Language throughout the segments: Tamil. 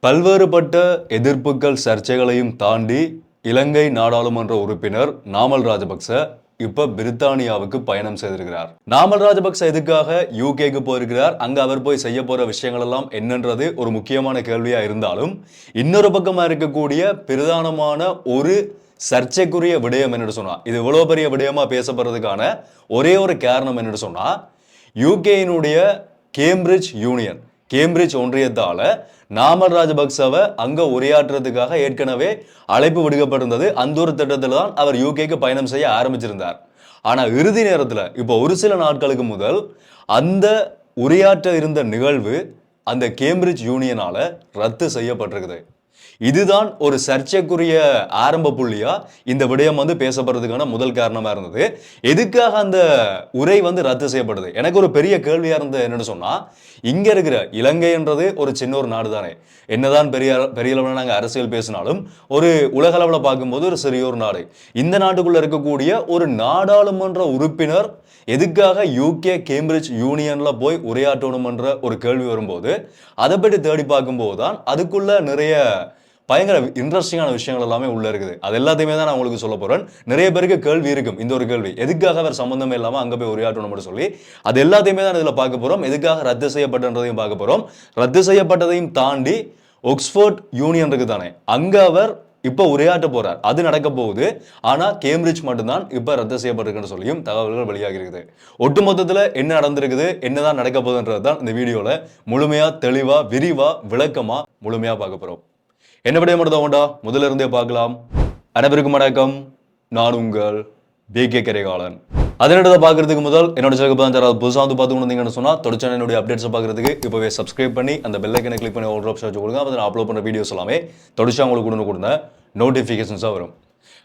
பல்வேறுபட்ட எதிர்ப்புகள் சர்ச்சைகளையும் தாண்டி இலங்கை நாடாளுமன்ற உறுப்பினர் நாமல் ராஜபக்ச இப்ப பிரித்தானியாவுக்கு பயணம் செய்திருக்கிறார். நாமல் ராஜபக்ச எதுக்காக யூகேக்கு போயிருக்கிறார், அங்க அவர் போய் செய்ய போற விஷயங்கள் எல்லாம் என்னன்றது ஒரு முக்கியமான கேள்வியா இருந்தாலும், இன்னொரு பக்கமா இருக்கக்கூடிய பிரதானமான ஒரு சர்ச்சைக்குரிய விடயம் என்னன்னு சொன்னா, இது இவ்வளவு பெரிய விடயமா பேசப்படுறதுக்கான ஒரே ஒரு காரணம் என்னன்னு சொன்னா, யூகேயினுடைய கேம்பிரிட்ஜ் ஒன்றியத்தால நாமல் ராஜபக்சவை அங்க உரையாற்றுறதுக்காக ஏற்கனவே அழைப்பு விடுக்கப்பட்டிருந்தது. அந்த ஒரு திட்டத்தில் தான் அவர் யூகேக்கு பயணம் செய்ய ஆரம்பிச்சிருந்தார். ஆனா இறுதி நேரத்தில் இப்போ ஒரு சில நாட்களுக்கு முதல் அந்த உரையாற்ற இருந்த நிகழ்வு அந்த கேம்பிரிட்ஜ் யூனியனால ரத்து செய்யப்பட்டிருக்குது. இதுதான் ஒரு சர்ச்சைக்குரிய ஆரம்ப புள்ளியா இந்த விடயம் பேசப்படுறதுக்கான முதல் காரணமா இருந்தது. எதுக்காக அந்த உரை ரத்து செய்யப்படுது? எனக்கு ஒரு பெரிய கேள்வியா இருந்தது என்னன்னு சொன்னா, இங்க இருக்கிற இலங்கைன்றது ஒரு சின்ன ஒரு நாடு தானே. என்னதான் பெரிய அளவில் நாங்கள் அரசியல் பேசினாலும் ஒரு உலக அளவில் பார்க்கும்போது ஒரு சிறிய ஒரு நாடு. இந்த நாட்டுக்குள்ள இருக்கக்கூடிய ஒரு நாடாளுமன்ற உறுப்பினர் எதுக்காக யூகே கேம்பிரிட்ஜ் யூனியன்ல போய் உரையாற்றணும்ன்ற ஒரு கேள்வி வரும்போது அதை பற்றி தேடி பார்க்கும்போது தான் அதுக்குள்ள நிறைய பயங்கர இன்ட்ரெஸ்டிங்கான விஷயங்கள் எல்லாமே உள்ள இருக்குது. அது எல்லாத்தையுமே தான் நான் உங்களுக்கு சொல்ல போறேன். நிறைய பேருக்கு கேள்வி இருக்கும். இந்த ஒரு கேள்வி, எதுக்காக அவர் சம்பந்தமே இல்லாம அங்க போய் உரையாற்றணும் சொல்லி, அது எல்லாத்தையுமே தான் இதுல பார்க்க போறோம். எதுக்காக ரத்து செய்யப்பட்டதையும் பார்க்க போறோம். ரத்து செய்யப்பட்டதையும் தாண்டி ஆக்ஸ்போர்ட் யூனியன் இருக்கு தானே, அங்க அவர் இப்ப உரையாற்ற போறார். அது நடக்க போகுது. ஆனா கேம்பிரிட்ஜ் மட்டும்தான் இப்ப ரத்து செய்யப்பட்டிருக்குன்னு சொல்லியும் தகவல்கள் வெளியாகி இருக்குது. ஒட்டுமொத்தத்துல என்ன நடந்திருக்குது, என்னதான் நடக்க போகுதுன்றது தான் இந்த வீடியோல முழுமையா தெளிவா விரிவா விளக்கமா முழுமையா பார்க்க போறோம். என்ன விடயம் எடுத்தோம்டா முதல்ல இருந்தே பார்க்கலாம். அனைவருக்கும் வணக்கம், நான் உங்கள் BK கரிகாலன். அதனிடத்தை பார்க்கறதுக்கு முதல் என்னோட சேனலுக்கு யாராவது புதுசாக பார்த்து கொண்டீங்கன்னு சொன்னால் தொடர்ச்சி என்னுடைய அப்டேட்ஸை பார்க்கறதுக்கு இப்போவே சப்ஸ்கிரைப் பண்ணி அந்த பெல் ஐக்கனை கிளிக் பண்ணி ஆல் ஆப்ஷன் வச்சு கொடுங்க. அப்போ நான் அப்லோட் பண்ணுற வீடியோஸ் எல்லாமே தொடர்ச்சி உங்களுக்கு கொடுங்க நோட்டிஃபிகேஷன்ஸாக வரும்.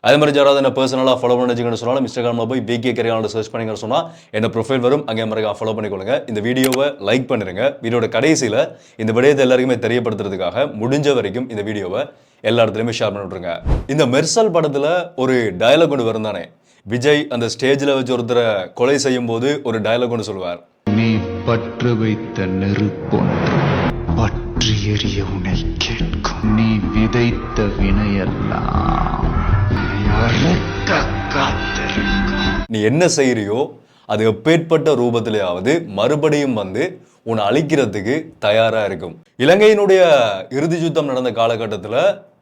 அதே மாதிரி யாராவது என்ன பர்சனலாக ஃபாலோ பண்ணிச்சுன்னு சொன்னாலும் இன்ஸ்டாகிராமில் போய் BK கரிகாலன் சர்ச் பண்ணிங்கன்னு சொன்னால் என்ன ப்ரொஃபைல் வரும், அங்கே மறக்காம ஃபாலோ பண்ணிக்கொள்ளுங்க. இந்த வீடியோவை லைக் பண்ணிடுங்க. வீடியோட கடைசியில் இந்த விடயத்தை எல்லாருக்குமே தெரியப்படுத்துறதுக்காக முடிஞ்ச வரைக்கும் இந்த வீடியோவை எல்லா இடத்துலையுமே ஷேர் பண்ணி விட்ருங்க. இந்த மெர்சல் படத்தில் ஒரு டயலாக் கொண்டு வரும் தானே, விஜய் அந்த ஸ்டேஜில் வச்சு ஒருத்தரை கொலை செய்யும் போது ஒரு டயலாக் கொண்டு சொல்லுவார், நீ பற்று வைத்த நெருப்பொன்று பற்றி எறிய உன்னை கேட்கும், நீ விதைத்த வினையெல்லாம் நீ என்ன செய்யறியோ அது எப்பேற்பட்ட ரூபத்திலேயாவது மறுபடியும் உன்னை அழிக்கிறதுக்கு தயாரா இருக்கும். இலங்கையினுடைய இறுதி யுத்தம் நடந்த காலகட்டத்தில்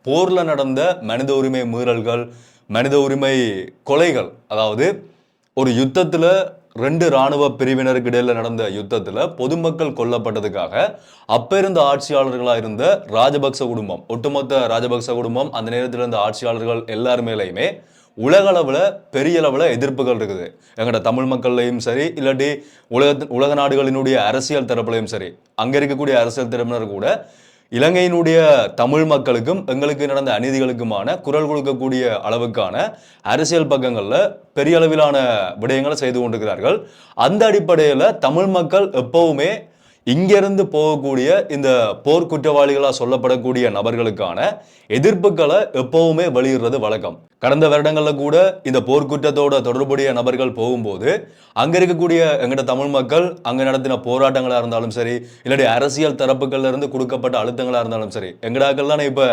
போர்ல நடந்த மனித உரிமை மீறல்கள், மனித உரிமை கொலைகள், அதாவது ஒரு யுத்தத்துல 2 இராணுவ பிரிவினருக்கு இடையில நடந்த யுத்தத்துல பொதுமக்கள் கொல்லப்பட்டதுக்காக அப்ப இருந்த ஆட்சியாளர்களா இருந்த ராஜபக்ச குடும்பம், ஒட்டுமொத்த ராஜபக்ச குடும்பம், அந்த நேரத்தில் இருந்த ஆட்சியாளர்கள் எல்லாருமேலையுமே உலக அளவுல பெரிய அளவுல எதிர்ப்புகள் இருக்குது. எங்கட தமிழ் மக்கள்லையும் சரி, இல்லாட்டி உலக நாடுகளினுடைய அரசியல் தரப்புலையும் சரி, அங்க இருக்கக்கூடிய அரசியல் தரப்பினர் கூட இலங்கையினுடைய தமிழ் மக்களுக்கும் எங்களுக்கு நடந்த அநீதிகளுக்குமான குரல் கொடுக்கக்கூடிய அளவுக்கான அரசியல் பக்கங்கள்ல பெரிய அளவிலான விடயங்களை செய்து கொண்டிருக்கிறார்கள். அந்த அடிப்படையில் தமிழ் மக்கள் எப்பவுமே இங்கிருந்து போகக்கூடிய இந்த போர் குற்றவாளிகளா சொல்லப்படக்கூடிய நபர்களுக்கான எதிர்ப்புகளை எப்பவுமே வெளியிடுறது வழக்கம். கடந்த வருடங்கள்ல கூட இந்த போர்க்குற்றத்தோட தொடர்புடைய நபர்கள் போகும்போது அங்க இருக்கக்கூடிய எங்கட தமிழ் மக்கள் அங்க நடத்தின போராட்டங்களா இருந்தாலும் சரி, இல்லாட்டி அரசியல் தரப்புகள்ல இருந்து கொடுக்கப்பட்ட அழுத்தங்களா இருந்தாலும் சரி, எங்கடாக்கள்லாம் இப்ப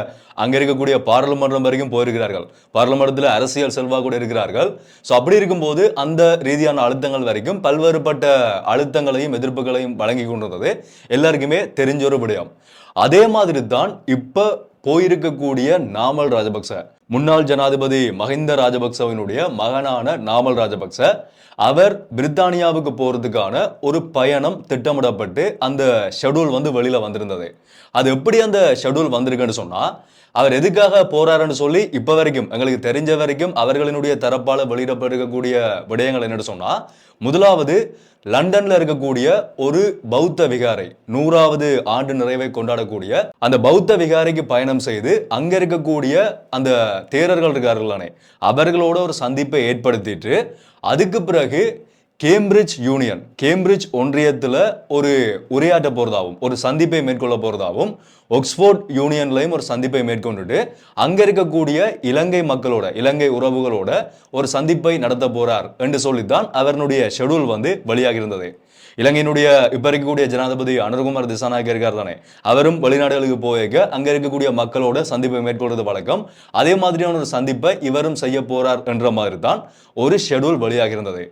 அங்க இருக்கக்கூடிய பாராளுமன்றம் வரைக்கும் போயிருக்கிறார்கள். பாராளுமன்றத்தில் அரசியல் செல்வா கூட இருக்கிறார்கள். ஸோ அப்படி இருக்கும்போது அந்த ரீதியான அழுத்தங்கள் வரைக்கும் பல்வேறுபட்ட அழுத்தங்களையும் எதிர்ப்புகளையும் வழங்கி கொண்டிருந்தது எல்லாருக்குமே தெரிஞ்ச ஒரு விடயம். அதே மாதிரி தான் இப்ப போயிருக்கக்கூடிய நாமல் ராஜபக்ச, முன்னாள் ஜனாதிபதி மஹிந்த ராஜபக்சவினுடைய மகனான நாமல் ராஜபக்ச, அவர் பிரித்தானியாவுக்கு போறதுக்கான ஒரு பயணம் திட்டமிடப்பட்டு அந்த ஷெட்யூல் வெளியில வந்திருந்தது. அது எப்படி அந்த ஷெட்யூல் வந்திருக்குன்னு சொன்னா, அவர் எதுக்காக போறாருன்னு சொல்லி இப்ப வரைக்கும் எங்களுக்கு தெரிஞ்ச வரைக்கும் அவர்களினுடைய தரப்பால வெளியிடப்பட்டிருக்கக்கூடிய விடயங்கள் என்னன்னு சொன்னா, முதலாவது லண்டன்ல இருக்கக்கூடிய ஒரு பௌத்த விகாரை 100வது ஆண்டு நிறைவை கொண்டாடக்கூடிய அந்த பௌத்த விகாரைக்கு பயணம் செய்து அங்க இருக்கக்கூடிய அந்த தேரர்கள் இருக்கார்களானே அவர்களோட ஒரு சந்திப்பை ஏற்படுத்திட்டு அதுக்கு பிறகு கேம்பிரிட்ஜ் ஒன்றியத்துல ஒரு உரையாற்ற போறதாகவும் ஒரு சந்திப்பை மேற்கொள்ள போறதாகவும் ஆக்ஸ்போர்ட் யூனியன்லையும் ஒரு சந்திப்பை மேற்கொண்டுட்டு அங்க இருக்கக்கூடிய இலங்கை மக்களோட, இலங்கை உறவுகளோட ஒரு சந்திப்பை நடத்த போறார் என்று சொல்லித்தான் அவருடைய ஷெட்யூல் வெளியாகி இருந்தது. இலங்கையினுடைய இப்ப இருக்கக்கூடிய ஜனாதிபதி அனுரகுமார் திசாநாயக்க இருக்கார் தானே, அவரும் வெளிநாடுகளுக்கு போயிருக்க அங்க இருக்கக்கூடிய மக்களோட சந்திப்பை மேற்கொள்றது வழக்கம். அதே மாதிரியான ஒரு சந்திப்பை இவரும் செய்ய போறார் என்ற மாதிரி தான் ஒரு ஷெடியூல் வெளியாக இருந்தது.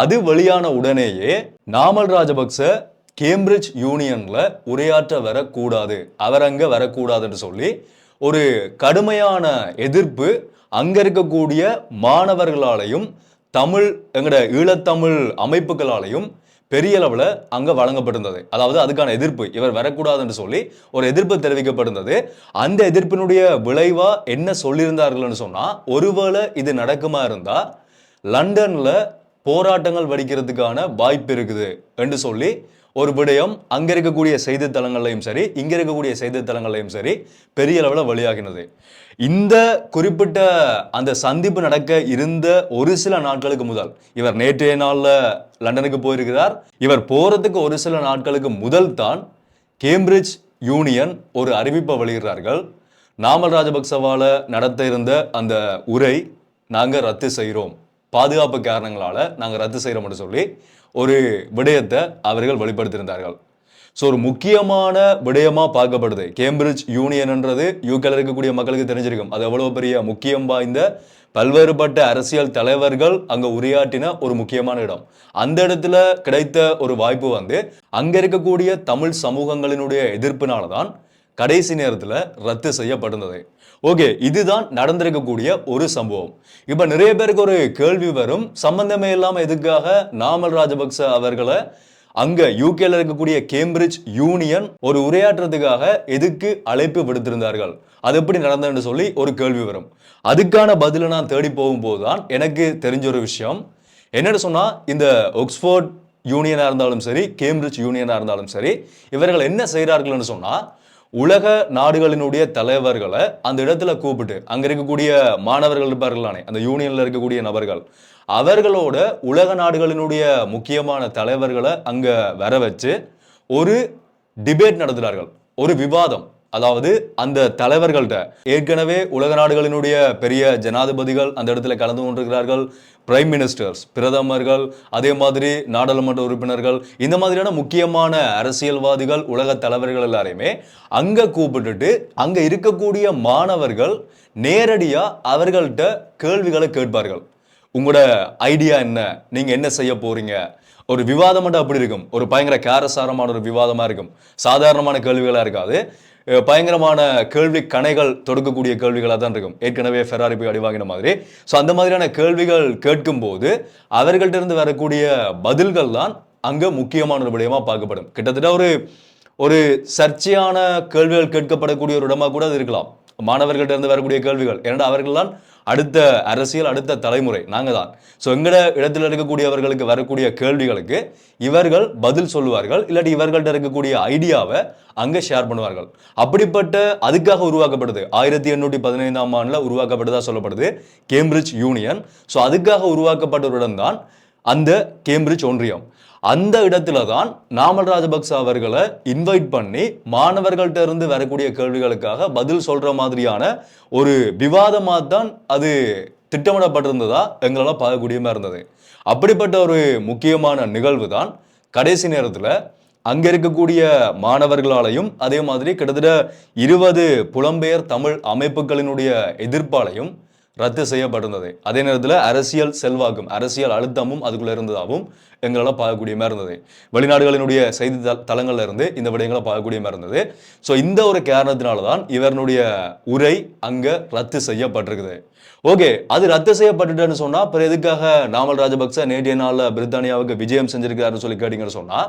அது வெளியான உடனேயே நாமல் ராஜபக்ச கேம்பிரிட்ஜ் யூனியன்ல உரையாற்ற வரக்கூடாது, அவர் அங்க வரக்கூடாதுன்னு சொல்லி ஒரு கடுமையான எதிர்ப்பு அங்க இருக்கக்கூடிய மாணவர்களாலையும் தமிழ் எங்கட ஈழத்தமிழ் அமைப்புகளாலையும் பெரிய அளவில் அங்க வழங்கப்பட்டிருந்தது. அதாவது அதுக்கான எதிர்ப்பு, இவர் வரக்கூடாதுன்னு சொல்லி ஒரு எதிர்ப்பு தெரிவிக்கப்பட்டிருந்தது. அந்த எதிர்ப்பினுடைய விளைவா என்ன சொல்லியிருந்தார்கள்னு சொன்னா, ஒருவேளை இது நடக்குமா இருந்தா லண்டன்ல போராட்டங்கள் வெடிக்கிறதுக்கான வாய்ப்பு இருக்குது என்று சொல்லி ஒரு விடயம் அங்க இருக்கக்கூடிய செய்தித்தளங்களையும் சரி இங்க இருக்கக்கூடிய செய்தித்தளங்களையும் சரி பெரிய அளவில் வெளியாகினது. இந்த குறிப்பிட்ட அந்த சந்திப்பு நடக்க இருந்த ஒரு சில நாட்களுக்கு முதல், இவர் நேற்றைய நாள்ல லண்டனுக்கு போயிருக்கிறார், இவர் போறதுக்கு ஒரு சில நாட்களுக்கு முதல் தான் கேம்பிரிட்ஜ் யூனியன் ஒரு அறிவிப்பை வெளியிடுறார்கள். நாமல் ராஜபக்சவால நடத்த இருந்த அந்த உரை நாங்க ரத்து செய்கிறோம், பாதுகாப்பு காரணங்களால நாங்க ரத்து செய்யறோம்னு சொல்லி ஒரு விடயத்தை அவர்கள் வெளிப்படுத்தியிருந்தார்கள். ஸோ ஒரு முக்கியமான விடயமா பார்க்கப்படுது. கேம்பிரிட்ஜ் யூனியன்ன்றது யூகேல இருக்கக்கூடிய மக்களுக்கு தெரிஞ்சிருக்கும், அது எவ்வளவு பெரிய முக்கியம் வாய்ந்த பல்வேறுபட்ட அரசியல் தலைவர்கள் அங்க உரையாற்றின ஒரு முக்கியமான இடம். அந்த இடத்துல கிடைத்த ஒரு வாய்ப்பு வந்து அங்க இருக்கக்கூடிய தமிழ் சமூகங்களினுடைய எதிர்ப்பினால்தான் கடைசி நேரத்துல ரத்து செய்யப்படுகிறது. ஓகே, இதுதான் நடந்திருக்கக்கூடிய ஒரு சம்பவம். இப்ப நிறைய பேருக்கு ஒரு கேள்வி வரும், சம்பந்தமே இல்லாம எதுக்காக நாமல் ராஜபக்ச அவர்களை அங்க யூகேல இருக்கக்கூடிய கேம்பிரிட்ஜ் யூனியன் ஒரு உரையாற்றுறதுக்காக எதுக்கு அழைப்பு விடுத்திருந்தார்கள், அது எப்படி நடந்ததுன்னு சொல்லி ஒரு கேள்வி வரும். அதுக்கான பதிலை நான் தேடி போகும்போது தான் எனக்கு தெரிஞ்ச ஒரு விஷயம் என்னன்னு சொன்னா, இந்த ஆக்ஸ்போர்ட் யூனியனா இருந்தாலும் சரி கேம்பிரிட்ஜ் யூனியனா இருந்தாலும் சரி இவர்கள் என்ன செய்கிறார்கள்னு சொன்னா, உலக நாடுகளினுடைய தலைவர்களை அந்த இடத்துல கூப்பிட்டு, அங்க இருக்கக்கூடிய மாணவர்கள் இருப்பார்களானே அந்த யூனியன்ல இருக்கக்கூடிய நபர்கள், அவர்களோட உலக நாடுகளினுடைய முக்கியமான தலைவர்களை அங்க வர வச்சு ஒரு டிபேட் நடத்துகிறார்கள், ஒரு விவாதம். அதாவது அந்த தலைவர்கள்ட்ட ஏற்கனவே உலக நாடுகளினுடைய பெரிய ஜனாதிபதிகள் அந்த இடத்துல கலந்து கொண்டிருக்கிறார்கள், பிரைம் மினிஸ்டர்ஸ் பிரதமர்கள், அதே மாதிரி நாடாளுமன்ற உறுப்பினர்கள், இந்த மாதிரியான முக்கியமான அரசியல்வாதிகள் உலக தலைவர்கள் எல்லாரையுமே அங்க கூப்பிட்டுட்டு அங்க இருக்கக்கூடிய மாணவர்கள் நேரடியா அவர்கள்ட்ட கேள்விகளை கேட்பார்கள். உங்களோட ஐடியா என்ன, நீங்க என்ன செய்ய போறீங்க, ஒரு விவாதம் மட்டும் அப்படி இருக்கும், ஒரு பயங்கர காரசாரமான ஒரு விவாதமா இருக்கும், சாதாரணமான கேள்விகளா இருக்காது, பயங்கரமான கேள்வி கணைகள் தொடுக்கக்கூடிய கேள்விகளாக தான் இருக்கும். ஏற்கனவே ஃபெராரி போய் அடிவாங்கின மாதிரி. ஸோ அந்த மாதிரியான கேள்விகள் கேட்கும் போது அவர்கள்ட்ட இருந்து வரக்கூடிய பதில்கள் தான் அங்க முக்கியமான ஒரு விடயமா பார்க்கப்படும். கிட்டத்தட்ட ஒரு சர்ச்சையான கேள்விகள் கேட்கப்படக்கூடிய ஒரு இடமா கூட அது இருக்கலாம், மாணவர்கள்ட்ட இருந்து வரக்கூடிய கேள்விகள். ஏன்னா அவர்கள் தான் அடுத்த அரசியல், அடுத்த தலைமுறை, நாங்க தான். ஸோ எங்கட இடத்துல இருக்கக்கூடியவர்களுக்கு வரக்கூடிய கேள்விகளுக்கு இவர்கள் பதில் சொல்லுவார்கள், இல்லாட்டி இவர்கள்ட்ட இருக்கக்கூடிய ஐடியாவை அங்க ஷேர் பண்ணுவார்கள். அப்படிப்பட்ட அதுக்காக உருவாக்கப்படுது 1815ஆம் ஆண்டுல உருவாக்கப்பட்டதா சொல்லப்படுது கேம்பிரிட்ஜ் யூனியன். ஸோ அதுக்காக உருவாக்கப்பட்ட ஒரு இடம் தான் அந்த கேம்பிரிட்ஜ் ஒன்றியம். அந்த இடத்துல தான் நாமல் ராஜபக்ச அவர்களை இன்வைட் பண்ணி மாணவர்கள்ட்ட இருந்து வரக்கூடிய கேள்விகளுக்காக பதில் சொல்ற மாதிரியான ஒரு விவாதமா தான் அது திட்டமிடப்பட்டிருந்ததா எங்களால் பார்க்கக்கூடியமா இருந்தது. அப்படிப்பட்ட ஒரு முக்கியமான நிகழ்வு தான் கடைசி நேரத்தில் அங்க இருக்கக்கூடிய மாணவர்களாலையும் அதே மாதிரி கிட்டத்தட்ட 20 புலம்பெயர் தமிழ் அமைப்புகளினுடைய எதிர்ப்பாலையும் ரத்து செய்யப்பட்டிருந்தது. அதே நேரத்தில் அரசியல் செல்வாக்கும் அரசியல் அழுத்தமும் அதுக்குள்ள இருந்ததாகவும் எங்களால் பார்க்கக்கூடிய மாதிரி இருந்தது. வெளிநாடுகளினுடைய செய்தி தளங்கள்ல இருந்து இந்த விடயங்களை பார்க்கக்கூடிய மாதிரி இருந்தது. ஸோ இந்த ஒரு காரணத்தினால தான் இவருடைய உரை அங்க ரத்து செய்யப்பட்டிருக்குது. ஓகே, அது ரத்து செய்யப்பட்டுட்டேன்னு சொன்னா அப்புறம் எதுக்காக நாமல் ராஜபக்ச நேற்றைய நாளில் பிரித்தானியாவுக்கு விஜயம் செஞ்சிருக்காருன்னு சொல்லி கேட்டீங்கன்னு சொன்னா,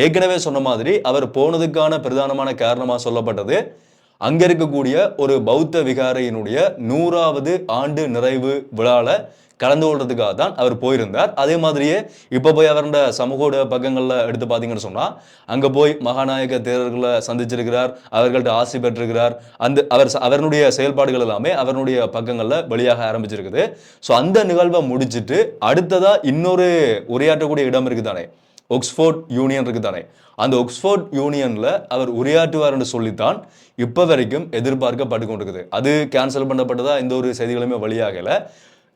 ஏற்கனவே சொன்ன மாதிரி அவர் போனதுக்கான பிரதானமான காரணமா சொல்லப்பட்டது அங்க இருக்கக்கூடிய ஒரு பௌத்த விகாரையினுடைய 100வது ஆண்டு நிறைவு விழால கலந்து கொள்றதுக்காக தான் அவர் போயிருந்தார். அதே மாதிரியே இப்ப போய் அவருடைய சமூக பக்கங்கள்ல எடுத்து பாத்தீங்கன்னு சொன்னா அங்க போய் மகாநாயக தேரர்களை சந்திச்சிருக்கிறார், அவர்கள்ட்ட ஆசி பெற்றிருக்கிறார். அவருடைய செயல்பாடுகள் எல்லாமே அவருடைய பக்கங்கள்ல வெளியாக ஆரம்பிச்சிருக்குது. ஸோ அந்த நிகழ்வை முடிச்சுட்டு அடுத்ததா இன்னொரு உரையாற்றக்கூடிய இடம் இருக்குதானே, ஆக்ஸ்போர்ட் யூனியன் இருக்குதானே, அந்த ஆக்ஸ்போர்ட் யூனியன்ல அவர் உரையாற்றுவார் என்று சொல்லித்தான் இப்ப வரைக்கும் எதிர்பார்க்கப்பட்டு கொண்டிருக்குது. அது கேன்சல் பண்ணப்பட்டதா எந்த ஒரு செய்திகளுமே வெளியாகல.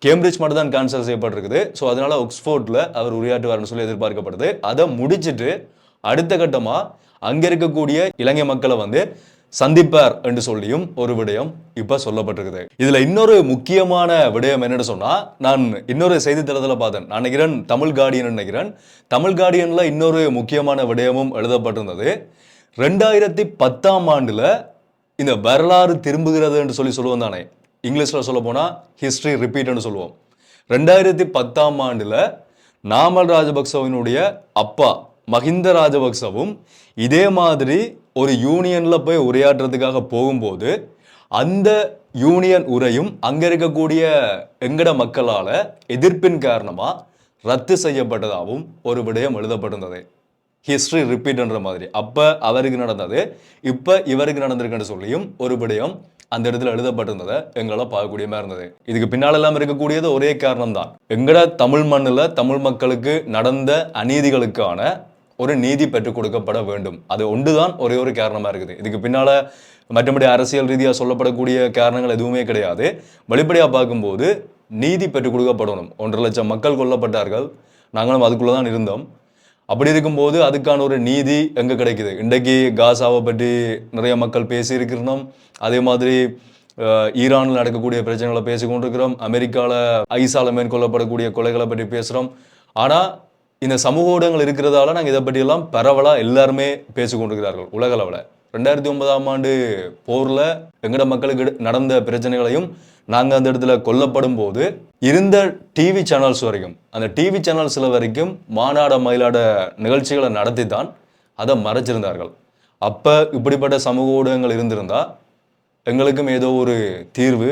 கேம்பிரிட்ஜ் மட்டும் தான் கேன்சல் செய்யப்பட்டிருக்குது. ஸோ அதனால ஆக்ஸ்போர்டில் அவர் உரையாற்றுவார்னு சொல்லி எதிர்பார்க்கப்படுது. அதை முடிச்சுட்டு அடுத்த கட்டமாக அங்கே இருக்கக்கூடிய இலங்கை மக்களை வந்து சந்திப்பார் என்று சொல்லியும் ஒரு விடயம் இப்ப சொல்லப்பட்டிருக்குது. இதுல இன்னொரு முக்கியமான விடயம் என்னன்னு சொன்னா, நான் இன்னொரு செய்தித்தளத்துல பார்த்தேன். நான் நினைக்கிறேன் தமிழ் கார்டியன் நினைக்கிறேன். தமிழ் கார்டியன்ல இன்னொரு முக்கியமான விடயமும் எழுதப்பட்டிருந்தது. 2010 ஆண்டுல இந்த வரலாறு திரும்புகிறது என்று சொல்லுவோம் தானே, இங்கிலீஷ்ல சொல்ல போனா ஹிஸ்டரி ரிப்பீட்னு சொல்லுவோம். 2010 ஆண்டுல நாமல் ராஜபக்சவினுடைய அப்பா மஹிந்த ராஜபக்சவும் இதே மாதிரி ஒரு யூனியன்ல போய் உரையாற்றுறதுக்காக போகும்போது அந்த யூனியன் உரையும் அங்க இருக்கக்கூடிய எங்கட மக்களால எதிர்ப்பின் காரணமா ரத்து செய்யப்பட்டதாகவும் ஒரு விடயம் எழுதப்பட்டிருந்தது. ஹிஸ்டரி ரிப்பீட்ன்ற மாதிரி. அப்ப அவருக்கு நடந்தது இப்ப இவருக்கு நடந்திருக்குன்னு சொல்லியும் ஒரு விடயம் அந்த இடத்துல எழுதப்பட்டிருந்ததை எங்களால பார்க்கக்கூடிய மாதிரி இருந்தது. இதுக்கு பின்னால் எல்லாம் இருக்கக்கூடியது ஒரே காரணம் தான். எங்கட தமிழ் மண்ணில் தமிழ் மக்களுக்கு நடந்த அநீதிகளுக்கான ஒரு நீதி பெற்றுக் கொடுக்கப்பட வேண்டும். அது ஒன்றுதான் ஒரே ஒரு காரணமா இருக்குது. இதுக்கு பின்னால மற்றபடி அரசியல் ரீதியாக சொல்லப்படக்கூடிய காரணங்கள் எதுவுமே கிடையாது. வெளிப்படையாக பார்க்கும்போது நீதி பெற்றுக் கொடுக்கப்படணும். 1.5 லட்சம் மக்கள் கொல்லப்பட்டார்கள், நாங்களும் அதுக்குள்ள தான் இருந்தோம். அப்படி இருக்கும்போது அதுக்கான ஒரு நீதி எங்க கிடைக்குது? இன்றைக்கு காசாவை பற்றி நிறைய மக்கள் பேசி இருக்கிறோம். அதே மாதிரி ஈரானில் நடக்கக்கூடிய பிரச்சனைகளை பேசி கொண்டிருக்கிறோம். அமெரிக்காவில் ஐசால மேற்கொள்ளப்படக்கூடிய கொலைகளை பற்றி பேசுகிறோம். ஆனால் இந்த சமூக ஊடகங்கள் இருக்கிறதால நாங்கள் இதை பற்றியெல்லாம் பரவலாக எல்லாருமே பேசி கொண்டிருக்கிறார்கள் உலக அளவில். 2009 ஆண்டு போரில் எங்கட மக்களுக்கு நடந்த பிரச்சனைகளையும் நாங்கள் அந்த இடத்துல கொல்லப்படும் போது இருந்த டிவி சேனல்ஸ் வரைக்கும், அந்த டிவி சேனல்ஸில் வரைக்கும் மாநாட மயிலாட நிகழ்ச்சிகளை நடத்தி தான் அதை மறைச்சிருந்தார்கள். அப்போ இப்படிப்பட்ட சமூக ஊடகங்கள் இருந்திருந்தா எங்களுக்கும் ஏதோ ஒரு தீர்வு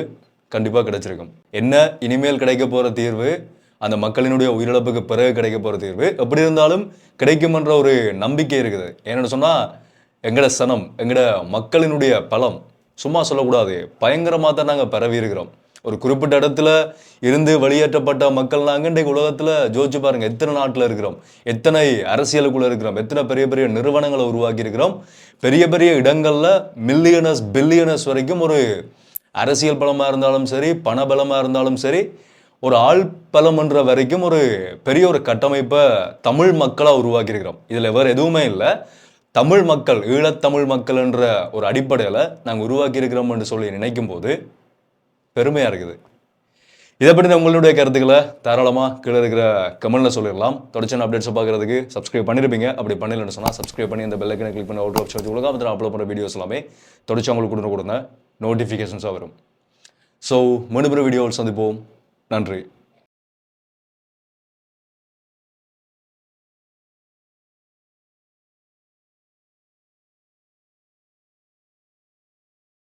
கண்டிப்பாக கிடைச்சிருக்கும். என்ன இனிமேல் கிடைக்க போகிற தீர்வு, அந்த மக்களினுடைய உயிரிழப்புக்கு பிறகு கிடைக்க போகிற தீர்வு எப்படி இருந்தாலும் கிடைக்கும்ன்ற ஒரு நம்பிக்கை இருக்குது. ஏன்னு சொன்னால் எங்கட சனம், எங்கட மக்களினுடைய பலம் சும்மா சொல்லக்கூடாது, பயங்கரமாக தான் நாங்கள் பரவி இருக்கிறோம். ஒரு குறிப்பிட்ட இடத்துல இருந்து வெளியேற்றப்பட்ட மக்கள் நாங்கள் இன்றைக்கு உலகத்தில் ஜோதிச்சு பாருங்க, எத்தனை நாட்டில் இருக்கிறோம், எத்தனை அரசியலுக்குள்ள இருக்கிறோம், எத்தனை பெரிய பெரிய நிறுவனங்களை உருவாக்கி இருக்கிறோம். பெரிய பெரிய இடங்கள்ல மில்லியனர்ஸ் பில்லியனர்ஸ் வரைக்கும் ஒரு அரசியல் பலமாக இருந்தாலும் சரி, பண பலமாக இருந்தாலும் சரி, ஒரு ஆள் பலம்ன்ற வரைக்கும் ஒரு பெரிய ஒரு கட்டமைப்பை தமிழ் மக்களாக உருவாக்கியிருக்கிறோம். இதில் வேறு எதுவுமே இல்லை. தமிழ் மக்கள், ஈழத்தமிழ் மக்கள் என்ற ஒரு அடிப்படையில் நாங்கள் உருவாக்கி இருக்கிறோம் என்று சொல்லி நினைக்கும் போது பெருமையாக இருக்குது. இதை பற்றி உங்களுடைய கருத்துக்களை தாராளமாக கீழே இருக்கிற கமெண்ட்ல சொல்லிடலாம். தொடர்ச்சியான அப்டேட்ஸை பார்க்குறதுக்கு சப்ஸ்கிரைப் பண்ணியிருப்பீங்க. அப்படி பண்ணலன்னு சொன்னால் சப்ஸ்கிரைப் பண்ணி இந்த பெல் ஐக்கனை கிளிக் பண்ணி அவுட் ஆப்ஷன் கொடுங்க. அப்போ அப்லோட் பண்ணுற வீடியோஸ் எல்லாமே தொடர்ச்சி உங்களுக்கு கொடுங்க நோட்டிஃபிகேஷன்ஸாக வரும். ஸோ மீண்டும் வீடியோவில் சந்திப்போம். நன்றி.